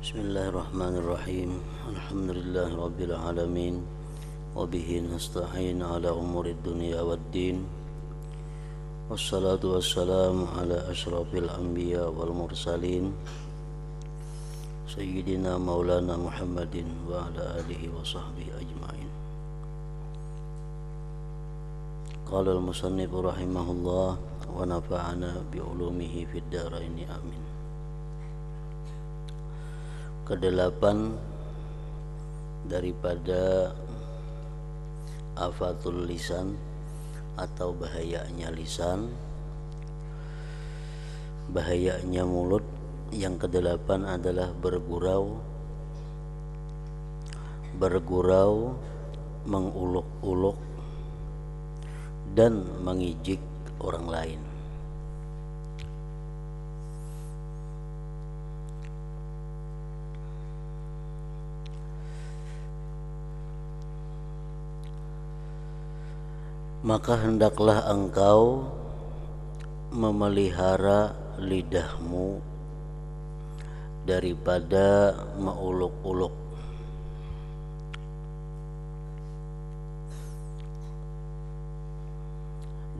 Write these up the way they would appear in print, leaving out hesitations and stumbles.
Bismillahirrahmanirrahim. Alhamdulillahirabbil alamin. Wa bihi nasta'in ala umuri dunya waddin. Wassalatu wassalamu ala asyrafil anbiya wal mursalin. Sayyidina Maulana Muhammadin wa ala alihi wa sahbihi ajma'in. Qala al-musannif rahimahullah wa nafa'ana bi ulumihi fid dharain amin. Kedelapan daripada afatul lisan atau bahayanya lisan, bahayanya mulut. Yang kedelapan adalah bergurau, menguluk-uluk dan mengijik orang lain. Maka hendaklah engkau memelihara lidahmu daripada menguluk-uluk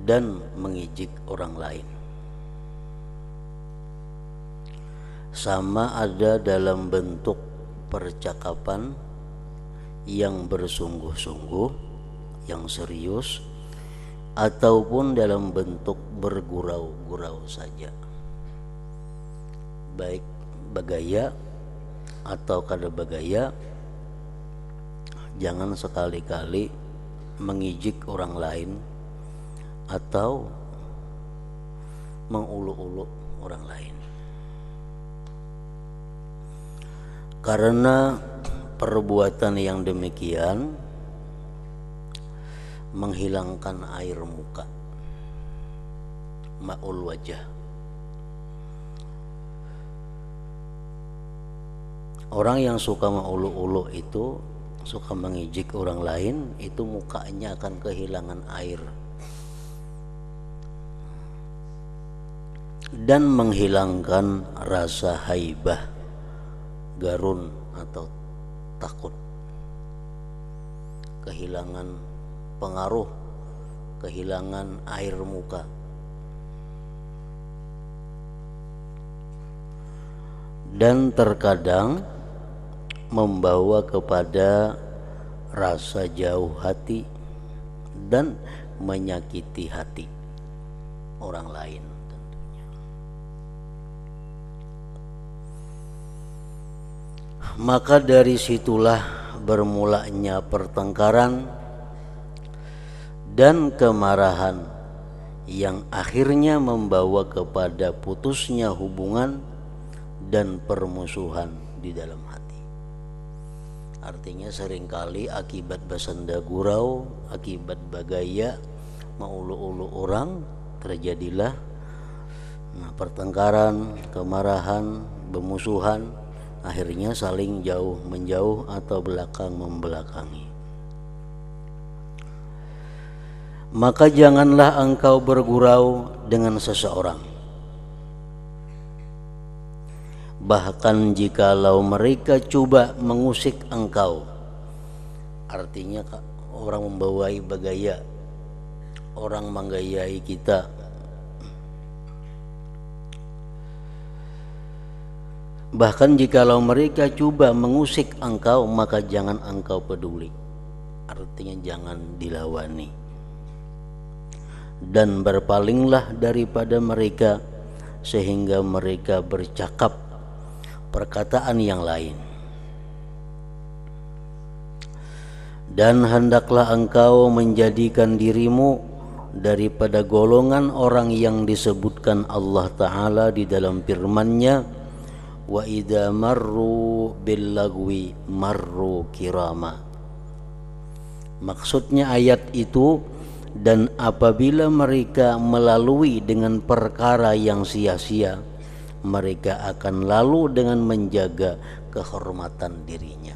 dan mengijik orang lain. Sama ada dalam bentuk percakapan yang bersungguh-sungguh, yang serius, ataupun dalam bentuk bergurau-gurau saja, baik bagaya atau kada bagaya. Jangan sekali-kali mengijik orang lain atau menguluk-uluk orang lain, karena perbuatan yang demikian menghilangkan air muka, ma'ul wajah. Orang yang suka menguluk-uluk itu, suka mengijik orang lain, itu mukanya akan kehilangan air dan menghilangkan rasa haibah, garun atau takut, kehilangan pengaruh, kehilangan air muka. Dan terkadang membawa kepada rasa jauh hati dan menyakiti hati orang lain tentunya. Maka dari situlah bermulanya pertengkaran dan kemarahan yang akhirnya membawa kepada putusnya hubungan dan permusuhan di dalam hati. Artinya seringkali akibat basanda gurau, akibat bagaya, menguluk-uluk orang, terjadilah pertengkaran, kemarahan, pemusuhan, akhirnya saling jauh menjauh atau belakang membelakangi. Maka janganlah engkau bergurau dengan seseorang, bahkan jikalau mereka coba mengusik engkau. Artinya orang membawai bagaya, orang menggayai kita, bahkan jikalau mereka coba mengusik engkau, maka jangan engkau peduli. Artinya jangan dilawani, dan berpalinglah daripada mereka sehingga mereka bercakap perkataan yang lain. Dan hendaklah engkau menjadikan dirimu daripada golongan orang yang disebutkan Allah Ta'ala di dalam firman-Nya, wa idza marru bil lagwi marru kirama. Maksudnya ayat itu, dan apabila mereka melalui dengan perkara yang sia-sia, mereka akan lalu dengan menjaga kehormatan dirinya.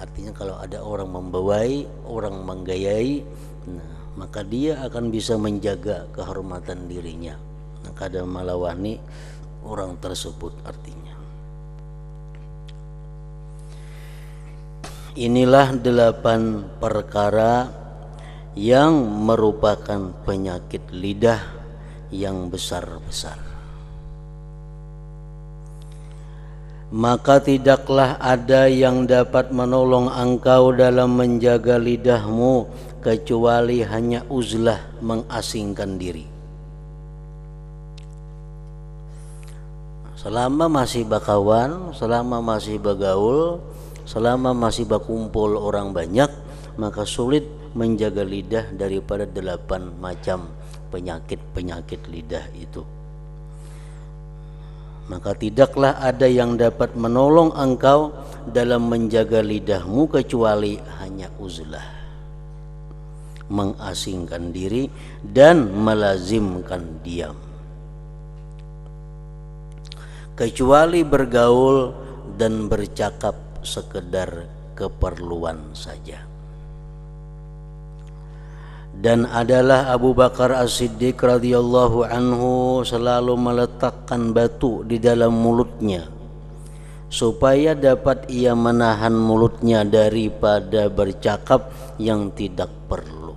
Artinya kalau ada orang membawai, orang menggayai, maka dia akan bisa menjaga kehormatan dirinya. Kada melawani orang tersebut artinya. Inilah 8 perkara yang merupakan penyakit lidah yang besar-besar. Maka tidaklah ada yang dapat menolong engkau dalam menjaga lidahmu kecuali hanya uzlah, mengasingkan diri. Selama masih bakawan, selama masih bergaul, selama masih berkumpul orang banyak, maka sulit menjaga lidah daripada 8 macam penyakit-penyakit lidah itu. Maka tidaklah ada yang dapat menolong engkau dalam menjaga lidahmu kecuali hanya uzlah, mengasingkan diri dan melazimkan diam, kecuali bergaul dan bercakap sekedar keperluan saja. Dan adalah Abu Bakar As-Siddiq radhiyallahu anhu selalu meletakkan batu di dalam mulutnya supaya dapat ia menahan mulutnya daripada bercakap yang tidak perlu.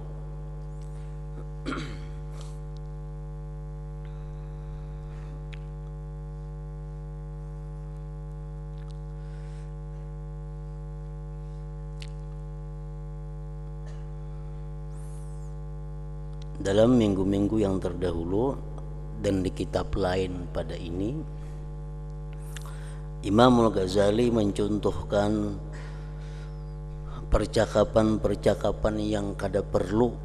Dalam minggu-minggu yang terdahulu dan di kitab lain pada ini, Imam Al-Ghazali mencontohkan percakapan-percakapan yang kada perlu,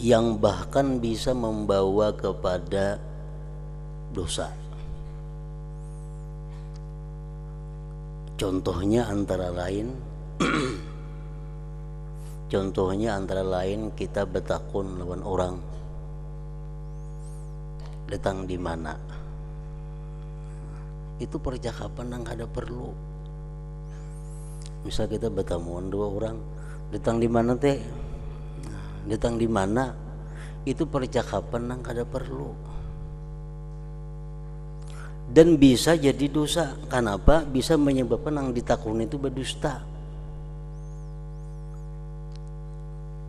yang bahkan bisa membawa kepada dosa. Contohnya antara lain kita betakun lawan orang, datang di mana. Itu percakapan yang ada perlu. Misal kita bertemuan 2 orang, datang di mana teh? Datang di mana? Itu percakapan yang ada perlu. Dan bisa jadi dosa. Kenapa? Bisa menyebabkan yang ditakun itu berdusta.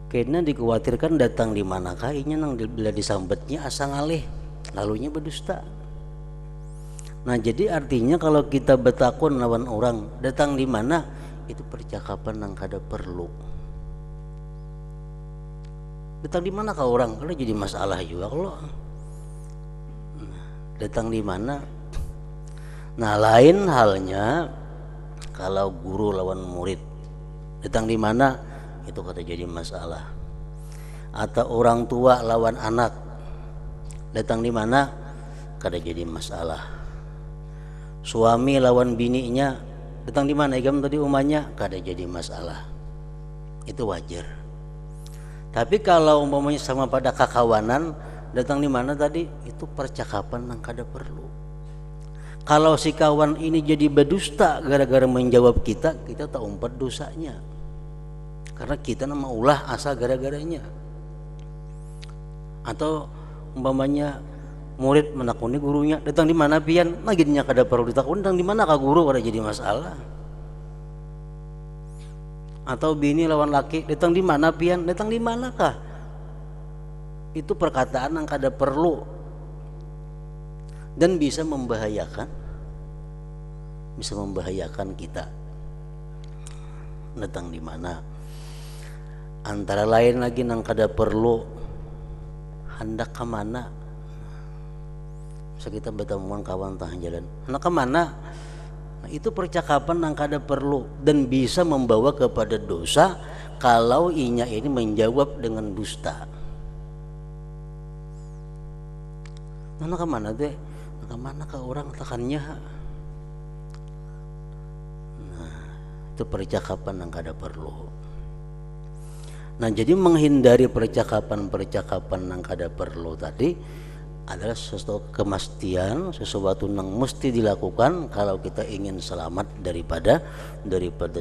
Karena dikhawatirkan datang di mana kainya nang bila disambetnya asa ngalih, lalunya berdusta. Nah, jadi artinya kalau kita betakun lawan orang datang di mana, itu percakapan yang kada perlu. Datang di mana kau orang, kalau jadi masalah juga kalau datang di mana. Nah, lain halnya kalau guru lawan murid, datang di mana, itu kata jadi masalah. Atau orang tua lawan anak, datang di mana, kada jadi masalah. Suami lawan bininya, datang di mana igam tadi umanya, kada jadi masalah. Itu wajar. Tapi kalau umpamanya sama pada kakawanan, datang di mana tadi, itu percakapan yang kada perlu. Kalau si kawan ini jadi berdusta gara-gara menjawab kita tak umpat dosanya. Karena kita nama ulah asa gara-garanya. Atau umpamanya murid menakuni gurunya, datang di mana pian? Maginya kada perlu ditakuni, datang di mana ka guru, kada jadi masalah. Atau bini lawan laki, datang di mana pian? Datang di manakah? Itu perkataan yang kada perlu dan bisa membahayakan kita. Datang di mana? Antara lain lagi nang kada perlu, hendak ke mana? Bisa kita bertemuan kawan tengah jalan, hendak ke mana? Nah, itu percakapan yang kada perlu dan bisa membawa kepada dosa kalau inya ini menjawab dengan dusta. Hendak ke mana teh? Hendak ke mana ke orang tekannya? Nah, itu percakapan yang kada perlu. Nah, jadi menghindari percakapan-percakapan yang kada perlu tadi adalah sesuatu kemastian, sesuatu yang mesti dilakukan kalau kita ingin selamat daripada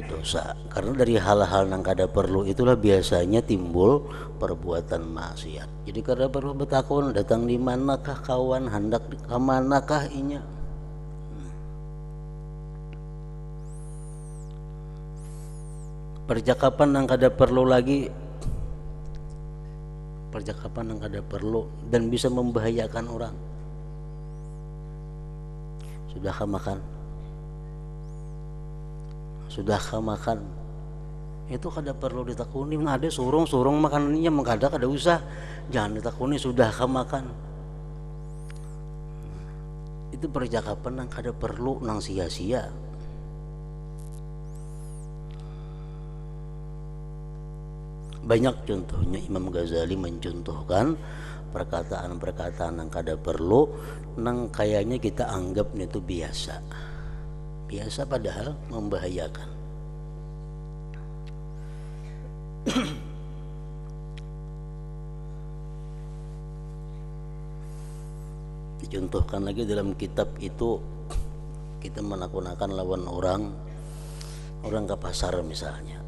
dosa. Karena dari hal-hal yang kada perlu itulah biasanya timbul perbuatan maksiat. Jadi kada perlu betakun, datang di manakah kawan, hendak ke manakah inya. percakapan yang kada perlu lagi, percakapan yang kada perlu dan bisa membahayakan orang. Sudahkah makan? Sudahkah makan? Itu kada perlu ditakuni. Ada surung makanannya mengkada kada usah, jangan ditakuni sudahkah makan. Itu percakapan yang kada perlu, nang sia-sia. Banyak contohnya. Imam Ghazali mencontohkan perkataan-perkataan yang kada perlu, nang kayaknya kita anggap itu biasa, biasa padahal membahayakan. Dicontohkan lagi dalam kitab itu, kita menakunakan lawan orang ke pasar misalnya,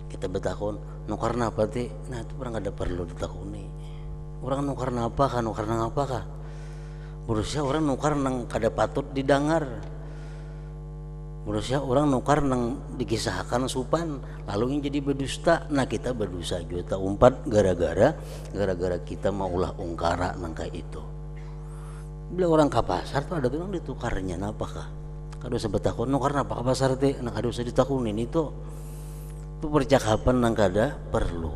kita bertakun nukar napa teh, nah itu orang ada perlu ditakuni. Orang nukar napa kah, nukar nang apa kah? Berusia orang nukar nang kada patut didengar. Berusia orang nukar nang dikisahkan supan, lalu yang jadi berdusta. Nah kita berdosa juta umpat gara-gara kita maulah ungkara nang kayak itu. Bila orang ke pasar tuh ada tuh yang ditukarnya napa kah? Kada usah bertakun nukar napa ke pasar teh, nah kada usah ditakunin itu percakapan yang kada perlu.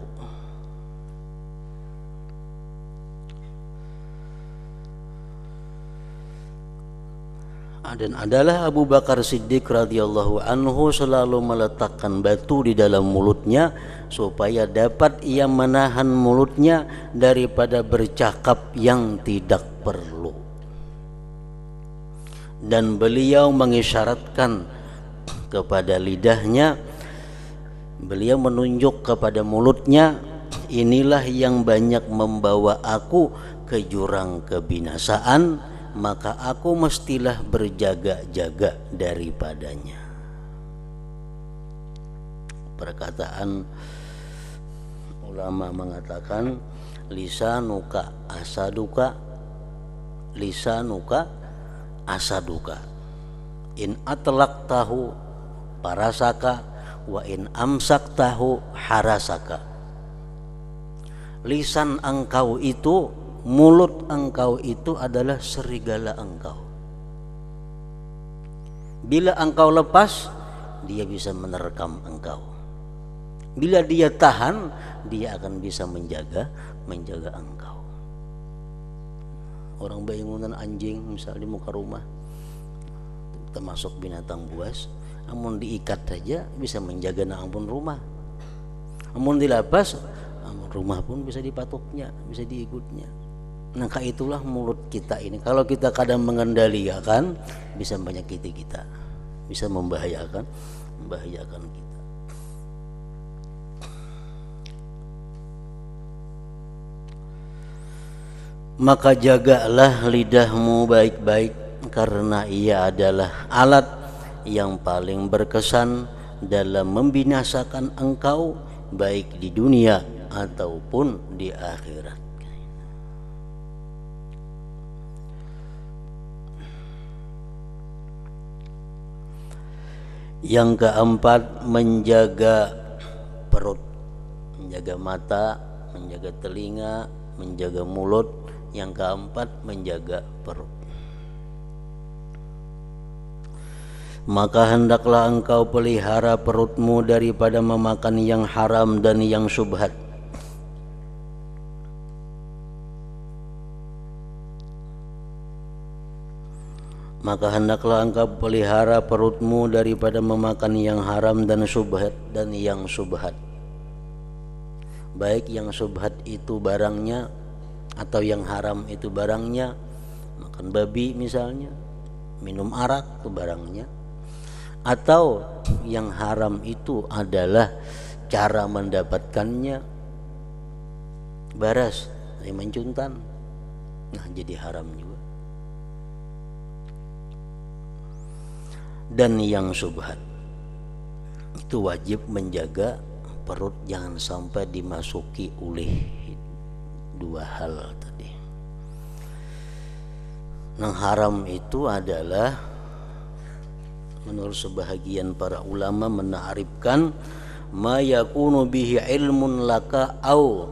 Dan adalah Abu Bakar Siddiq radhiyallahu anhu selalu meletakkan batu di dalam mulutnya supaya dapat ia menahan mulutnya daripada bercakap yang tidak perlu. Dan beliau mengisyaratkan kepada lidahnya, beliau menunjuk kepada mulutnya, inilah yang banyak membawa aku ke jurang kebinasaan, maka aku mestilah berjaga-jaga daripadanya. Perkataan ulama mengatakan, lisanuka asaduka, lisanuka asaduka, in atlak tahu parasaka, wa in amsak tahu harasaka. Lisan engkau itu, mulut engkau itu adalah serigala engkau. Bila engkau lepas, dia bisa menerkam engkau. Bila dia tahan, dia akan bisa menjaga engkau. Orang bangunan anjing misalnya di muka rumah, termasuk binatang buas, amun diikat saja bisa menjaga na ampun rumah. Amun dilepas, amun rumah pun bisa dipatuknya, bisa diikutnya. Nah itulah mulut kita ini. Kalau kita kadang mengendalikan, bisa menyakiti kita, bisa membahayakan kita. Maka jagalah lidahmu baik-baik, karena ia adalah alat yang paling berkesan dalam membinasakan engkau, baik di dunia ataupun di akhirat. Yang keempat, menjaga perut, menjaga mata, menjaga telinga, menjaga mulut. Yang keempat, menjaga perut. Maka hendaklah engkau pelihara perutmu daripada memakan yang haram dan yang syubhat. Maka hendaklah engkau pelihara perutmu daripada memakan yang haram dan syubhat dan yang syubhat. Baik yang syubhat itu barangnya atau yang haram itu barangnya. Makan babi misalnya, minum arak itu barangnya. Atau yang haram itu adalah cara mendapatkannya, baras, mencuntan. Nah jadi haram juga. Dan yang syubhat itu wajib menjaga perut jangan sampai dimasuki oleh dua hal tadi. Yang haram itu adalah menurut sebahagian para ulama menarifkan ma yakunu bihi ilmun laka au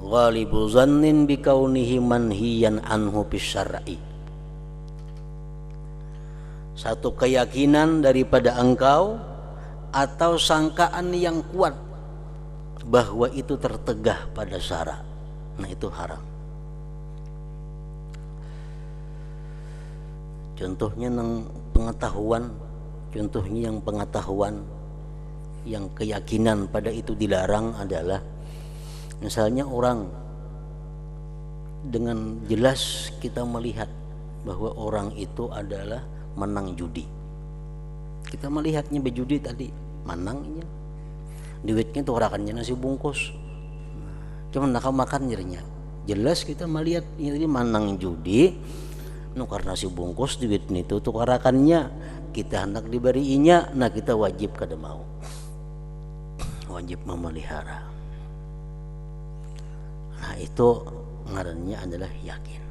ghalibu zannin bikaunihi manhiyan anhu bisyar'i. Satu keyakinan daripada engkau atau sangkaan yang kuat bahwa itu tertegah pada syara, nah itu haram. Contohnya yang pengetahuan yang keyakinan pada itu dilarang adalah misalnya orang dengan jelas kita melihat bahwa orang itu adalah menang judi. Kita melihatnya berjudi tadi, menangnya duitnya tuh orakannya nasi bungkus, cuman nak makan jadinya. Jelas kita melihat ini menang judi, karena si bungkus duit itu tukarakannya kita hendak diberiinya, nah kita wajib kada mau, wajib memelihara. Nah itu ngarannya adalah yakin.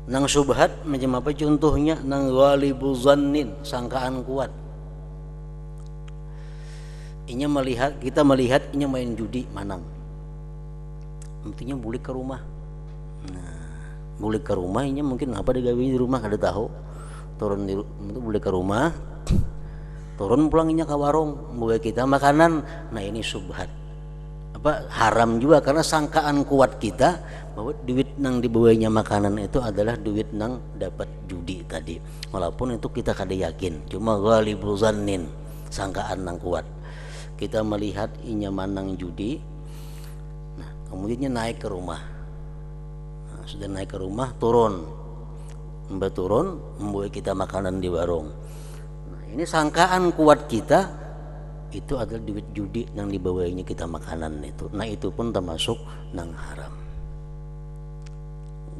Nang subhat macam apa contohnya? Nang ghalibu zannin, sangkaan kuat. Kita melihat inya main judi menang, intinya balik ke rumah. Balik ke rumah inya mungkin apa digawe di rumah kada tahu. Turun itu balik ke rumah, turun pulang inya ke warung, bawa kita makanan. Nah ini subhat, haram juga karena sangkaan kuat kita bahwa duit nang dibawanya makanan itu adalah duit nang dapat judi tadi, walaupun itu kita kada yakin, cuma ghalibu zannin, sangkaan nang kuat. Kita melihat inya manang judi, nah kemudiannya naik ke rumah. Nah, sudah naik ke rumah, turun membawa kita makanan di warung. Nah ini sangkaan kuat kita itu adalah duit judi yang dibawanya kita makanan itu. Nah itu pun termasuk nang haram,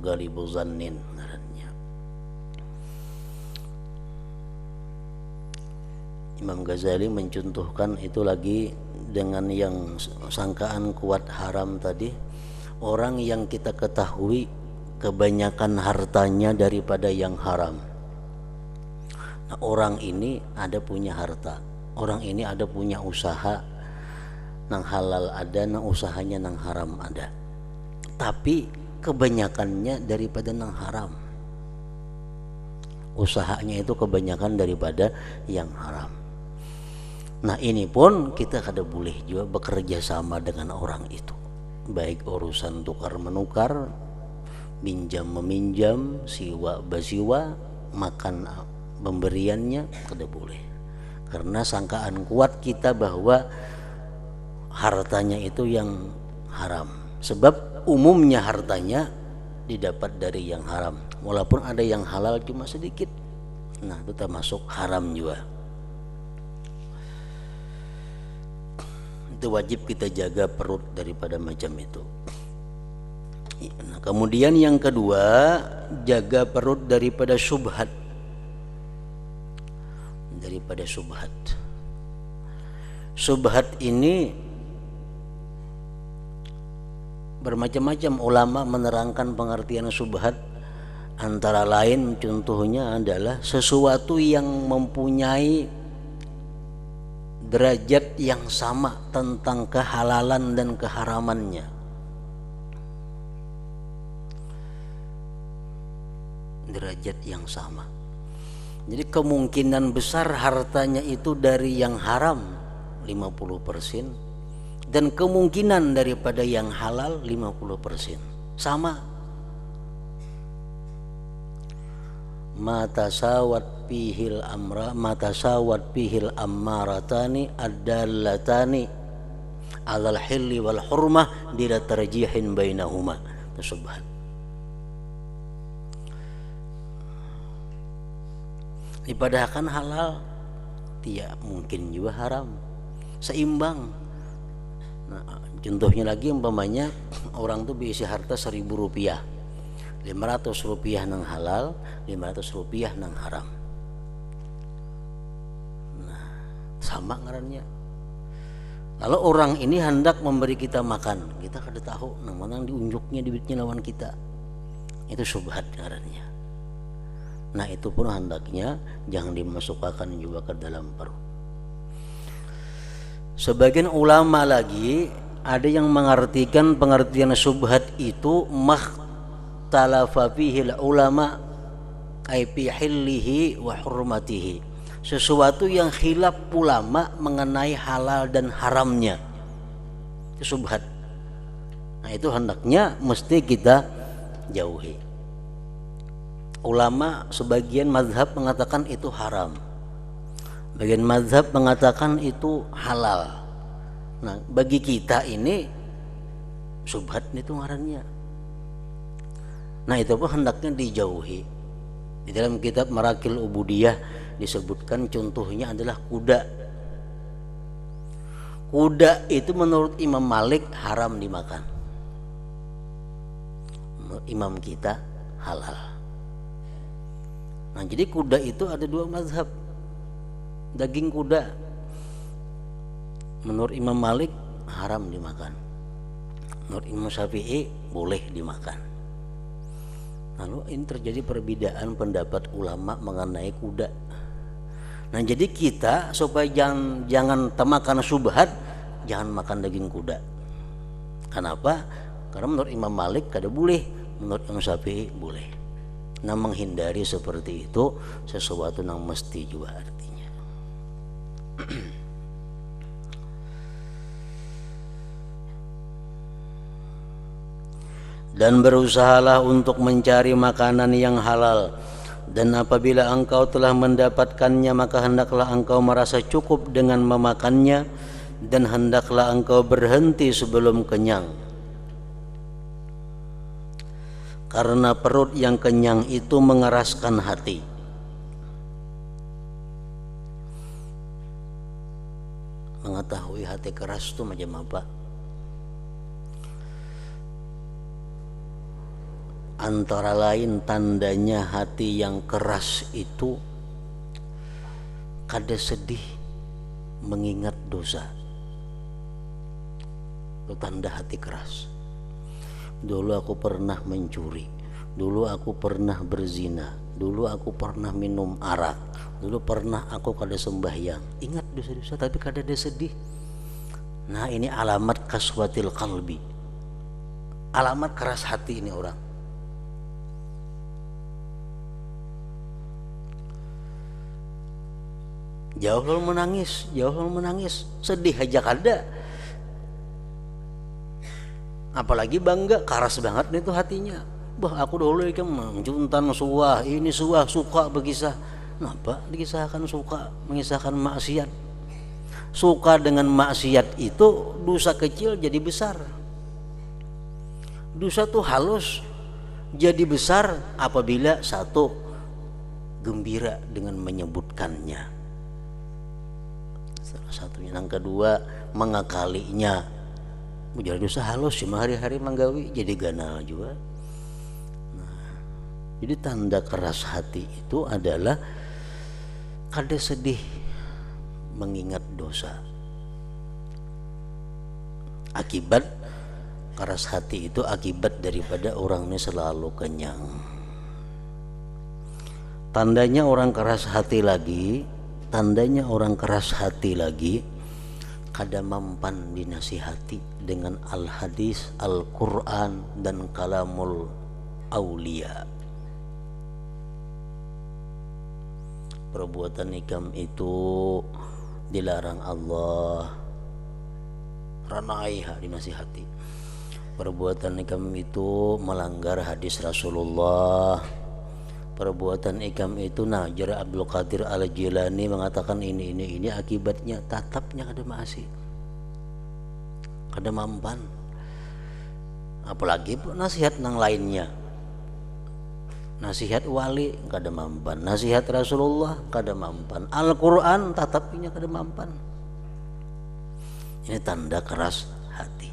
ghalibu zannin ngarannya. Imam Ghazali mencontohkan itu lagi dengan yang sangkaan kuat haram tadi. Orang yang kita ketahui kebanyakan hartanya daripada yang haram. Nah orang ini ada punya harta, orang ini ada punya usaha, nang halal ada, nang usahanya nang haram ada, tapi kebanyakannya daripada nang haram. Usahanya itu kebanyakan daripada yang haram. Nah ini pun kita kada boleh juga bekerja sama dengan orang itu, baik urusan tukar menukar, pinjam meminjam, siwa basiwa, makan pemberiannya kada boleh, karena sangkaan kuat kita bahwa hartanya itu yang haram. Sebab umumnya hartanya didapat dari yang haram, walaupun ada yang halal cuma sedikit, nah itu termasuk haram juga. Itu wajib kita jaga perut daripada macam itu. Nah, kemudian yang kedua, jaga perut daripada syubhat. Daripada syubhat. Syubhat ini bermacam-macam ulama menerangkan pengertian syubhat. Antara lain contohnya adalah sesuatu yang mempunyai derajat yang sama tentang kehalalan dan keharamannya. Derajat yang sama. Jadi kemungkinan besar hartanya itu dari yang haram 50% dan kemungkinan daripada yang halal 50%. Sama. Matasawat pihil ammaratani adallatani alal hilli wal hurmah bila tarjihin bainahuma. Subhan. Dipadahkan halal, tidak mungkin juga haram, seimbang. Nah, contohnya lagi umpamanya orang tuh berisi harta 1.000 rupiah, 500 rupiah nang halal, 500 rupiah nang haram. Nah, sama ngarannya. Lalu orang ini hendak memberi kita makan, kita kada tahu nang mana diunjuknya duitnya lawan kita. Itu syubhat ngarannya. Nah itu pun hendaknya jangan dimasukkan juga ke dalam perut. Sebagian ulama lagi ada yang mengartikan pengertian syubhat itu makhtalafa fihi ulama ay fi hillihi wa hurmatihi, sesuatu yang khilaf ulama mengenai halal dan haramnya, itu syubhat. Nah itu hendaknya mesti kita jauhi. Ulama sebagian mazhab mengatakan itu haram, bagian mazhab mengatakan itu halal. Nah bagi kita ini syubhat itu ngarannya. Nah itu pun hendaknya dijauhi. Di dalam kitab Marakil Ubudiyah disebutkan contohnya adalah kuda. Kuda itu menurut Imam Malik haram dimakan, menurut imam kita halal. Nah jadi kuda itu ada dua mazhab. Daging kuda menurut Imam Malik haram dimakan, menurut Imam Syafi'i boleh dimakan. Lalu ini terjadi perbedaan pendapat ulama mengenai kuda. Nah jadi kita supaya jangan termakan syubhat, jangan makan daging kuda. Kenapa? Karena menurut Imam Malik kada boleh, menurut Imam Syafi'i boleh. Nah menghindari seperti itu sesuatu yang mesti juga artinya. Dan berusahalah untuk mencari makanan yang halal, dan apabila engkau telah mendapatkannya maka hendaklah engkau merasa cukup dengan memakannya, dan hendaklah engkau berhenti sebelum kenyang, karena perut yang kenyang itu mengeraskan hati. Mengetahui hati keras itu macam apa? Antara lain tandanya hati yang keras itu kada sedih mengingat dosa. Itu tanda hati keras. Dulu aku pernah mencuri, dulu aku pernah berzina, dulu aku pernah minum arak, dulu pernah aku kada sembahyang. Ingat dosa-dosa tapi kada ada sedih. Nah ini alamat kaswatil qalbi, alamat keras hati ini orang. Jauh menangis, sedih aja kada. Apalagi bangga, keras banget nih tuh hatinya. Bah aku dulu kan menjuntan suah, ini suah suka berkisah. Kenapa dikisahkan suka mengisahkan maksiat? Suka dengan maksiat itu dosa kecil jadi besar. Dosa tuh halus jadi besar apabila satu gembira dengan menyebutkannya. Salah satunya. Yang kedua mengakalinya. Jadi dosa halus cuma hari-hari menggawi jadi ganal juga. Nah, jadi tanda keras hati itu adalah kada sedih mengingat dosa. Akibat keras hati itu akibat daripada orangnya selalu kenyang. Tandanya orang keras hati lagi kada mempan dinasihati dengan al-hadis, al-Quran dan kalamul aulia. Perbuatan ikam itu dilarang Allah, ranaiha dinasihati. Perbuatan ikam itu melanggar hadis Rasulullah. Perbuatan ikam itu Najar Abdul Qadir Al-Jilani mengatakan ini akibatnya tatapnya kada maasi, kada mampan. Apalagi nasihat nang lainnya, nasihat wali kada mampan, nasihat Rasulullah kada mampan, Al-Quran tatapnya kada mampan. Ini tanda keras hati.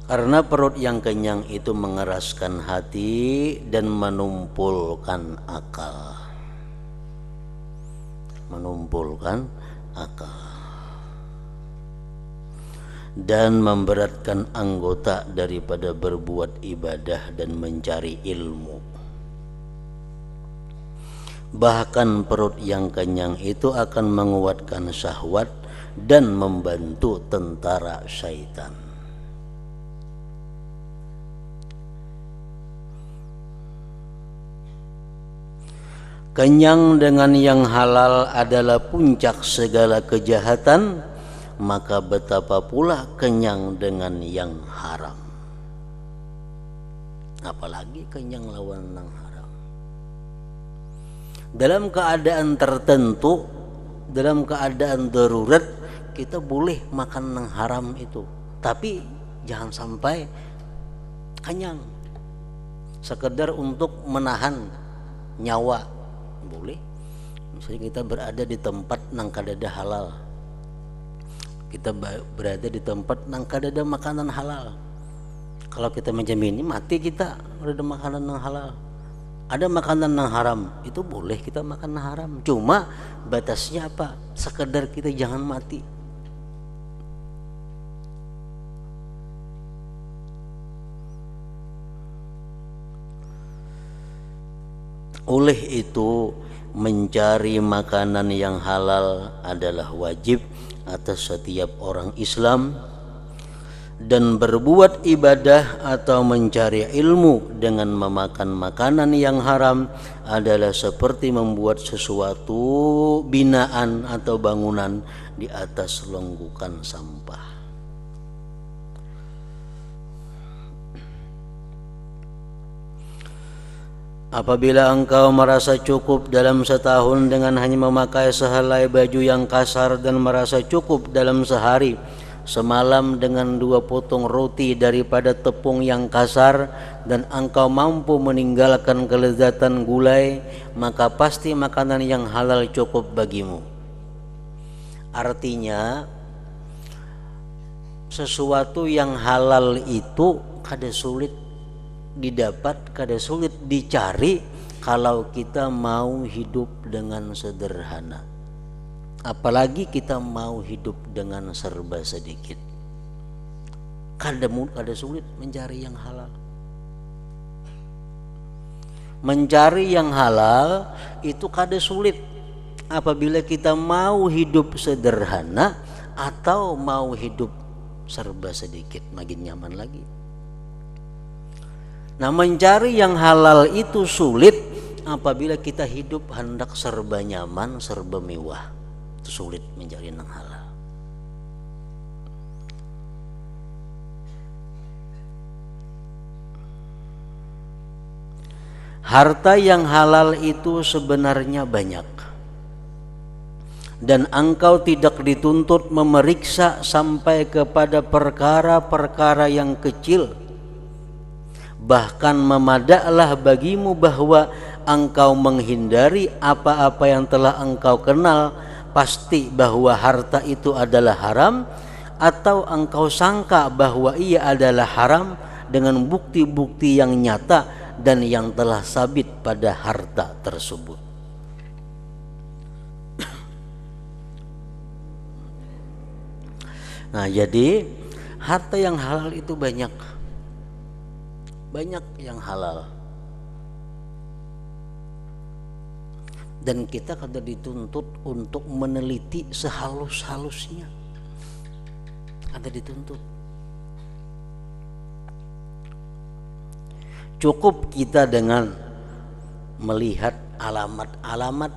Karena perut yang kenyang itu mengeraskan hati dan menumpulkan akal. menumpulkan akal, dan memberatkan anggota daripada berbuat ibadah dan mencari ilmu. Bahkan perut yang kenyang itu akan menguatkan syahwat dan membantu tentara syaitan. Kenyang dengan yang halal adalah puncak segala kejahatan, maka betapa pula kenyang dengan yang haram. Apalagi kenyang lawan yang haram. Dalam keadaan tertentu, dalam keadaan darurat, kita boleh makan yang haram itu, tapi jangan sampai kenyang sekedar untuk menahan nyawa. Boleh. Misalnya kita berada di tempat nang kadada halal, kita berada di tempat nang kadada makanan halal. Kalau kita menjamini mati kita berada makanan yang halal. Ada makanan yang haram, itu boleh kita makan yang haram. Cuma batasnya apa? Sekedar kita jangan mati. Oleh itu, mencari makanan yang halal adalah wajib atas setiap orang Islam, dan berbuat ibadah atau mencari ilmu dengan memakan makanan yang haram adalah seperti membuat sesuatu binaan atau bangunan di atas longgukan sampah. Apabila engkau merasa cukup dalam setahun dengan hanya memakai sehelai baju yang kasar, dan merasa cukup dalam sehari semalam dengan 2 potong roti daripada tepung yang kasar, dan engkau mampu meninggalkan kelezatan gulai, maka pasti makanan yang halal cukup bagimu. Artinya, sesuatu yang halal itu kada sulit didapat, kada sulit dicari kalau kita mau hidup dengan sederhana. Apalagi kita mau hidup dengan serba sedikit. Kada sulit mencari yang halal. Mencari yang halal itu kada sulit apabila kita mau hidup sederhana atau mau hidup serba sedikit, makin nyaman lagi. Nah, mencari yang halal itu sulit apabila kita hidup hendak serba nyaman, serba mewah. Itu sulit mencari yang halal. Harta yang halal itu sebenarnya banyak, dan engkau tidak dituntut memeriksa sampai kepada perkara-perkara yang kecil. Bahkan memadaklah bagimu bahwa engkau menghindari apa-apa yang telah engkau kenal pasti bahwa harta itu adalah haram, atau engkau sangka bahwa ia adalah haram dengan bukti-bukti yang nyata dan yang telah sabit pada harta tersebut. Nah, jadi harta yang halal itu banyak yang halal, dan kita kada dituntut untuk meneliti sehalus-halusnya, kada dituntut. Cukup kita dengan melihat alamat-alamat,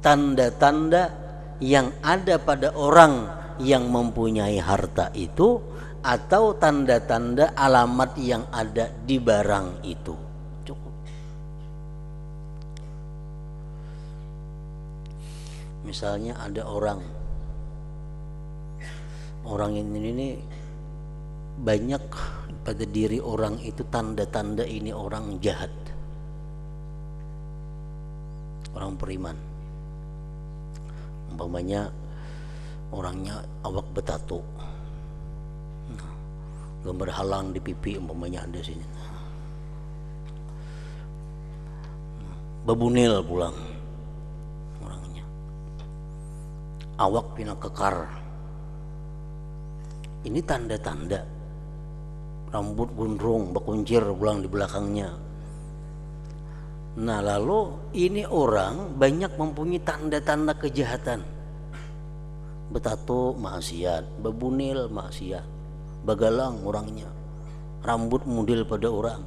tanda-tanda yang ada pada orang yang mempunyai harta itu, atau tanda-tanda alamat yang ada di barang itu. Cukup. Misalnya ada orang ini banyak pada diri orang itu tanda-tanda ini orang jahat, orang beriman. Umpamanya orangnya awak betato, gambar halang di pipi umpamanya ada sini, babunil pulang orangnya, awak pina kekar. Ini tanda-tanda. Rambut gondrong bakuncir pulang di belakangnya. Nah lalu ini orang banyak mempunyai tanda-tanda kejahatan. Betato maksiat, bebunil maksiat, bagalang orangnya, rambut mudil pada orang.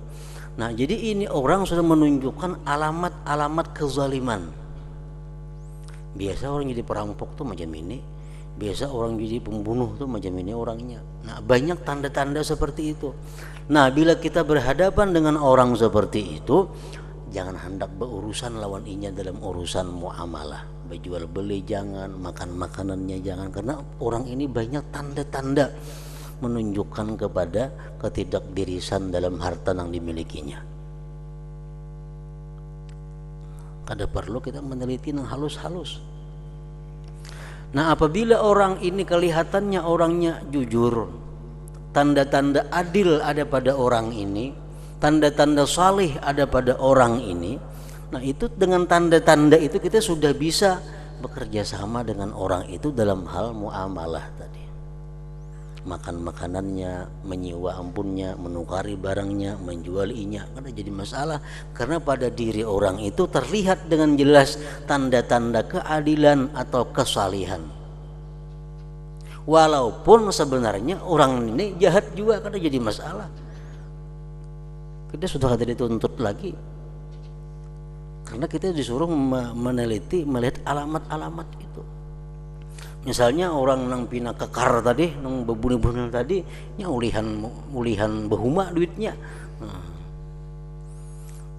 Nah jadi ini orang sudah menunjukkan alamat-alamat kezaliman. Biasa orang jadi perampok tuh macam ini, biasa orang jadi pembunuh tuh macam ini orangnya. Nah banyak tanda-tanda seperti itu. Nah bila kita berhadapan dengan orang seperti itu, jangan hendak berurusan lawan inya dalam urusan muamalah. Berjual beli jangan, makan makanannya jangan, karena orang ini banyak tanda-tanda menunjukkan kepada ketidakdirisan dalam harta yang dimilikinya. Kada perlu kita meneliti yang halus-halus. Nah apabila orang ini kelihatannya orangnya jujur, tanda-tanda adil ada pada orang ini, tanda-tanda salih ada pada orang ini, nah itu dengan tanda-tanda itu kita sudah bisa bekerja sama dengan orang itu dalam hal muamalah tadi. Makan makanannya, menyewa ampunnya, menukari barangnya, menjual inya, karena jadi masalah karena pada diri orang itu terlihat dengan jelas tanda-tanda keadilan atau kesalihan. Walaupun sebenarnya orang ini jahat juga, karena jadi masalah. Kita sudah ada dituntut lagi. Karena kita disuruh meneliti, melihat alamat-alamat itu. Misalnya orang nang pina kekar tadi, nang bebunil-bunil tadi, nya ulihan behuma duitnya.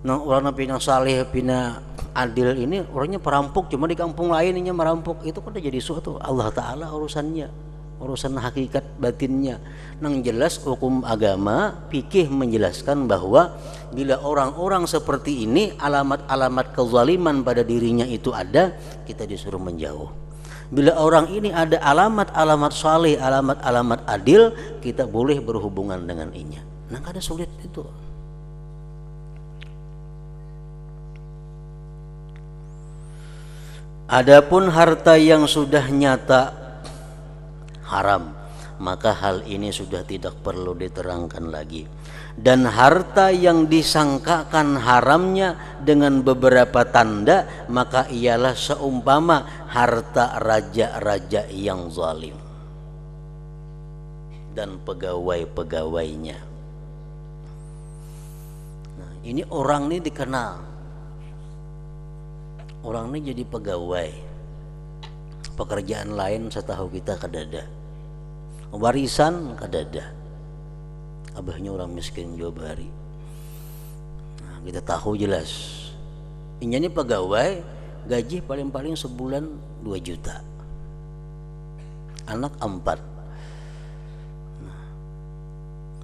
Nah, orang nang pina saleh, pina adil ini orangnya perampok, cuma di kampung lain nya merampok. Itu kan jadi suatu Allah Ta'ala urusannya, urusan hakikat batinnya. Nang jelas hukum agama fikih menjelaskan bahwa bila orang-orang seperti ini alamat-alamat kezaliman pada dirinya itu ada, kita disuruh menjauh. Bila orang ini ada alamat-alamat saleh, alamat-alamat adil, kita boleh berhubungan dengan inya. Nah kada sulit itu. Adapun harta yang sudah nyata haram, maka hal ini sudah tidak perlu diterangkan lagi. Dan harta yang disangkakan haramnya dengan beberapa tanda, maka ialah seumpama harta raja-raja yang zalim dan pegawai-pegawainya. Nah, ini orang ini dikenal, orang ini jadi pegawai, pekerjaan lain setahu kita kadada, warisan kadada, abahnya orang miskin Jawa Bari. Nah, kita tahu jelas inya ini pegawai, gaji paling-paling sebulan 2 juta, anak 4. Nah,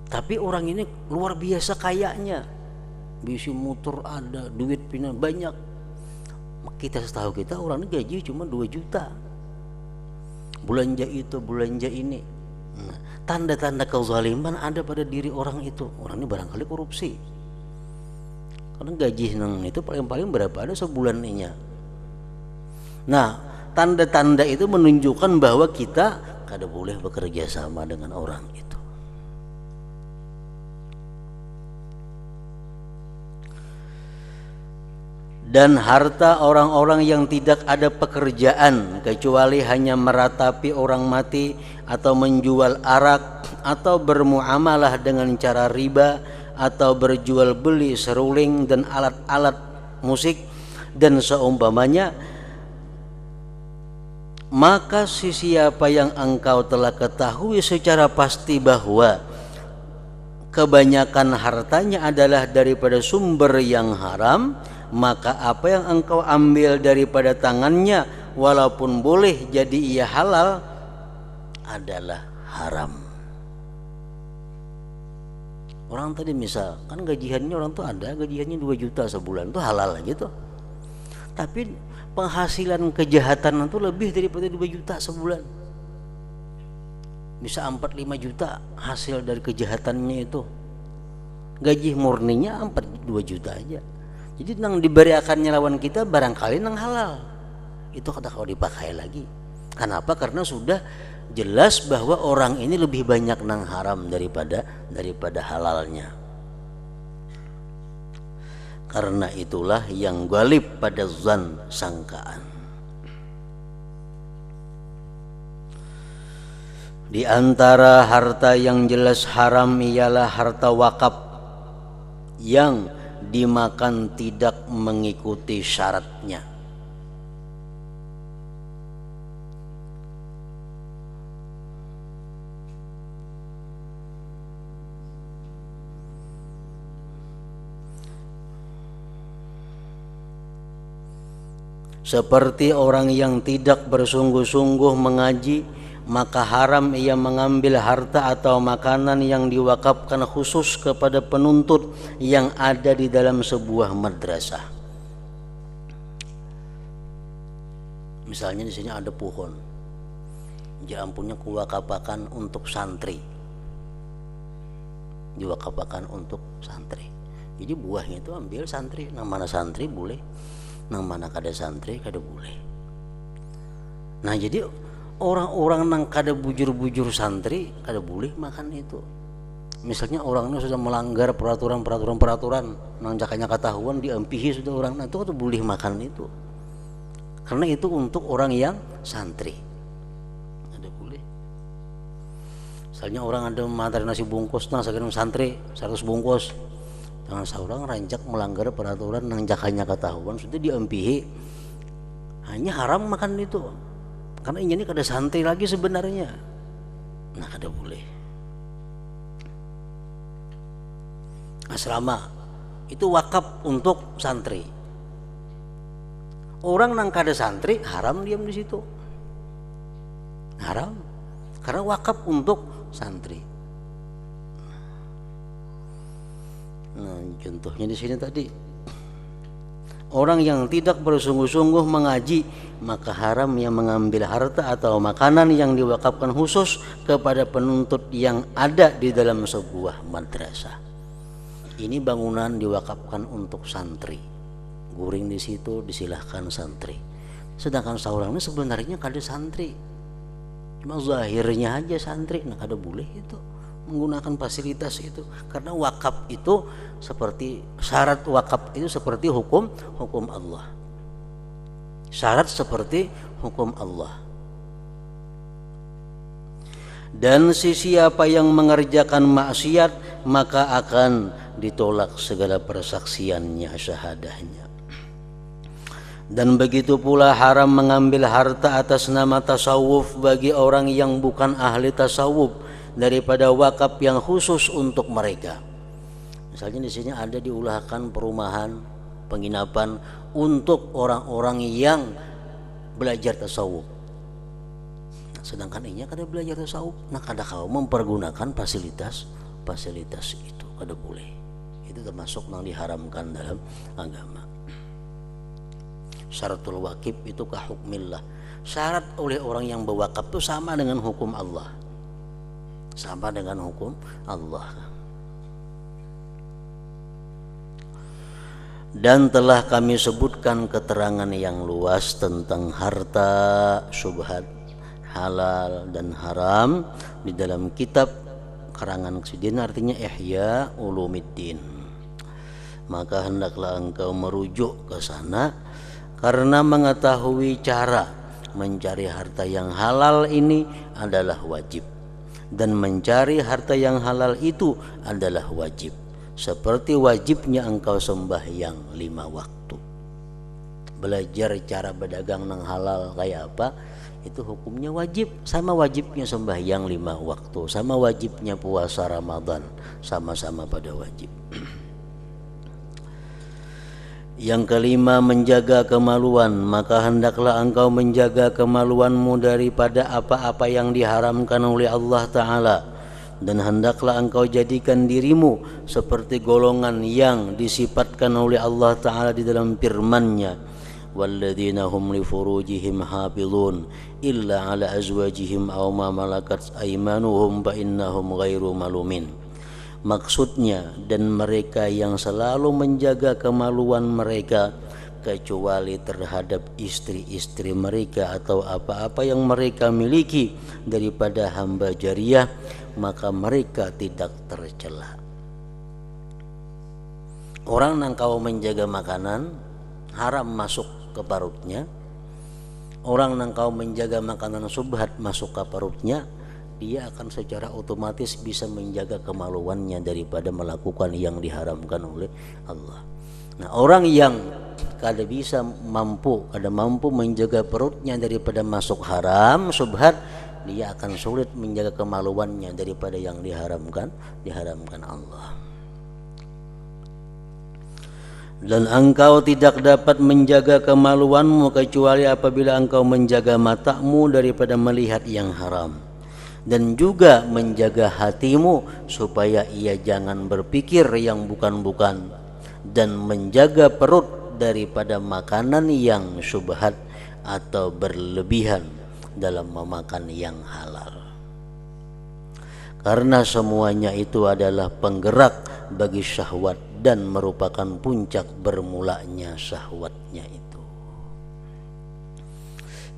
tapi orang ini luar biasa kayanya, bisa motor ada, duit pina banyak. Kita setahu kita orang ini gaji cuma 2 juta, belanja itu belanja ini. Nah, tanda-tanda kezaliman ada pada diri orang itu. Orang ini barangkali korupsi, karena gaji nang itu paling-paling berapa ada sebulan inya. Nah tanda-tanda itu menunjukkan bahwa kita kada boleh bekerja sama dengan orang itu. Dan harta orang-orang yang tidak ada pekerjaan kecuali hanya meratapi orang mati atau menjual arak atau bermuamalah dengan cara riba atau berjual beli seruling dan alat-alat musik dan seumpamanya, maka siapa yang engkau telah ketahui secara pasti bahwa kebanyakan hartanya adalah daripada sumber yang haram, maka apa yang engkau ambil daripada tangannya walaupun boleh jadi ia halal adalah haram. Orang tadi misal kan gajiannya, orang tuh ada gajiannya 2 juta sebulan, tuh halal gitu. Tapi penghasilan kejahatan itu lebih daripada 2 juta sebulan. Bisa 4-5 juta hasil dari kejahatannya itu. Gaji murninya 2 juta aja. Jadi nang diberiakannya lawan kita barangkali nang halal. Itu kada kau dipakai lagi. Kenapa? Karena sudah jelas bahwa orang ini lebih banyak nang haram daripada halalnya. Karena itulah yang ghalib pada zan, sangkaan. Di antara harta yang jelas haram ialah harta wakaf yang dimakan tidak mengikuti syaratnya. Seperti orang yang tidak bersungguh-sungguh mengaji, maka haram ia mengambil harta atau makanan yang diwakafkan khusus kepada penuntut yang ada di dalam sebuah madrasah. Misalnya di sini ada pohon, jampunya kuwakafakan untuk santri, diwakafkan untuk santri. Jadi buahnya itu ambil santri, nang mana santri boleh, nang mana kada santri kada boleh. Nah jadi orang-orang nang kada bujur-bujur santri kada boleh makan itu. Misalnya orangnya sudah melanggar peraturan nang jakanya ketahuan diampihi sudah orang, nah itu kada boleh makan itu. Karena itu untuk orang yang santri. Kada boleh. Misalnya orang ada materi nasi bungkus nang saking santri 100 bungkus. Jangan seorang rancak melanggar peraturan nang jakanya ketahuan sudah diampihi, hanya haram makan itu. Karena ini kada santri lagi sebenarnya. Nah kada boleh. Asrama itu wakaf untuk santri. Orang nang kada santri haram diam di situ. Haram karena wakaf untuk santri. Nah, contohnya di sini tadi, orang yang tidak bersungguh-sungguh mengaji, maka haram yang mengambil harta atau makanan yang diwakafkan khusus kepada penuntut yang ada di dalam sebuah madrasah. Ini bangunan diwakafkan untuk santri, guring di situ disilahkan santri. Sedangkan seorangnya sebenarnya kada santri, cuma zahirnya aja santri, nah kada boleh itu menggunakan fasilitas itu. Karena wakaf itu seperti syarat wakaf itu seperti hukum Allah. Syarat seperti hukum Allah. Dan siapa yang mengerjakan maksiat maka akan ditolak segala persaksiannya, syahadahnya. Dan begitu pula haram mengambil harta atas nama tasawuf bagi orang yang bukan ahli tasawuf daripada wakaf yang khusus untuk mereka. Misalnya di sini ada diulahkan perumahan, penginapan untuk orang-orang yang belajar tasawuf. Nah, sedangkan ini kada belajar tasawuf, nah kada kau mempergunakan fasilitas itu kada boleh. Itu termasuk yang diharamkan dalam agama. Syaratul wakif itu ka hukmillah. Syarat oleh orang yang berwakaf itu sama dengan hukum Allah. Sama dengan hukum Allah. Dan telah kami sebutkan keterangan yang luas tentang harta syubhat, halal dan haram di dalam kitab karangan Sidin, artinya Ihya Ulumiddin. Maka hendaklah engkau merujuk ke sana karena mengetahui cara mencari harta yang halal ini adalah wajib. Dan mencari harta yang halal itu adalah wajib, seperti wajibnya engkau sembahyang 5 waktu. Belajar cara berdagang yang halal kayak apa, itu hukumnya wajib. Sama wajibnya sembahyang 5 waktu, sama wajibnya puasa Ramadan, sama-sama pada wajib. Yang kelima, menjaga kemaluan. Maka hendaklah engkau menjaga kemaluanmu daripada apa-apa yang diharamkan oleh Allah Ta'ala. Dan hendaklah engkau jadikan dirimu seperti golongan yang disifatkan oleh Allah Ta'ala di dalam firman-Nya, walladzina hum li furujihim hafizun illa ala azwajihim aw ma malakat aymanuhum fa innahum ghairu malumin. Maksudnya, dan mereka yang selalu menjaga kemaluan mereka kecuali terhadap istri-istri mereka atau apa-apa yang mereka miliki daripada hamba jariyah, maka mereka tidak tercela. Orang yang kau menjaga makanan haram masuk ke parutnya, orang yang kau menjaga makanan subhat masuk ke parutnya, dia akan secara otomatis bisa menjaga kemaluannya daripada melakukan yang diharamkan oleh Allah. Nah, orang yang kada mampu menjaga perutnya daripada masuk haram subhat, dia akan sulit menjaga kemaluannya daripada yang diharamkan Allah. Dan engkau tidak dapat menjaga kemaluanmu kecuali apabila engkau menjaga matamu daripada melihat yang haram, dan juga menjaga hatimu supaya ia jangan berpikir yang bukan-bukan, dan menjaga perut daripada makanan yang syubhat atau berlebihan dalam memakan yang halal. Karena semuanya itu adalah penggerak bagi syahwat dan merupakan puncak bermulanya syahwatnya itu.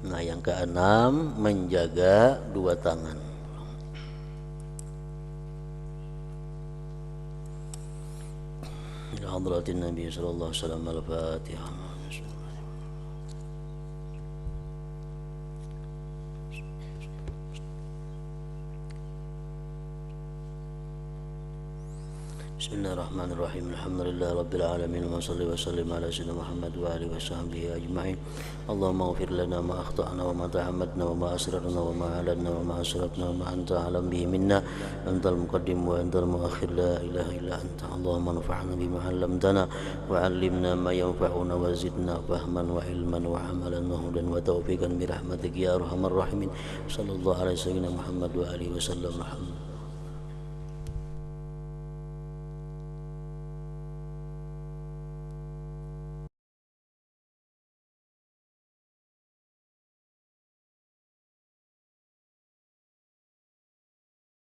Nah, yang keenam, menjaga dua tangan. Ya hadratin Nabi sallallahu alaihi wasallam, al-Fatihah. Bismillahirrahmanirrahim. Alhamdulillah rabbil alamin, wa salli wa sallim ala sayyidina Muhammad wa alihi wa sahbihi ajma'in. Allahumma ighfir lana ma akhta'na wa ma ta'ammadna wa ma asrarna wa ma a'lanna wa ma asrafna wa ma anta a'lam bihi minna. Antal muqaddim wa antal muakhir, la ilaha illa anta. Allahumma anfa'na bima 'allamtana wa 'allimna ma yanfa'una wa zidna fahman wa ilman wa 'amalan wa hudan wa tawfiqan bi rahmatika ya arhamar rahimin. Sallallahu alaihi wasallam Muhammad wa alihi wasallam.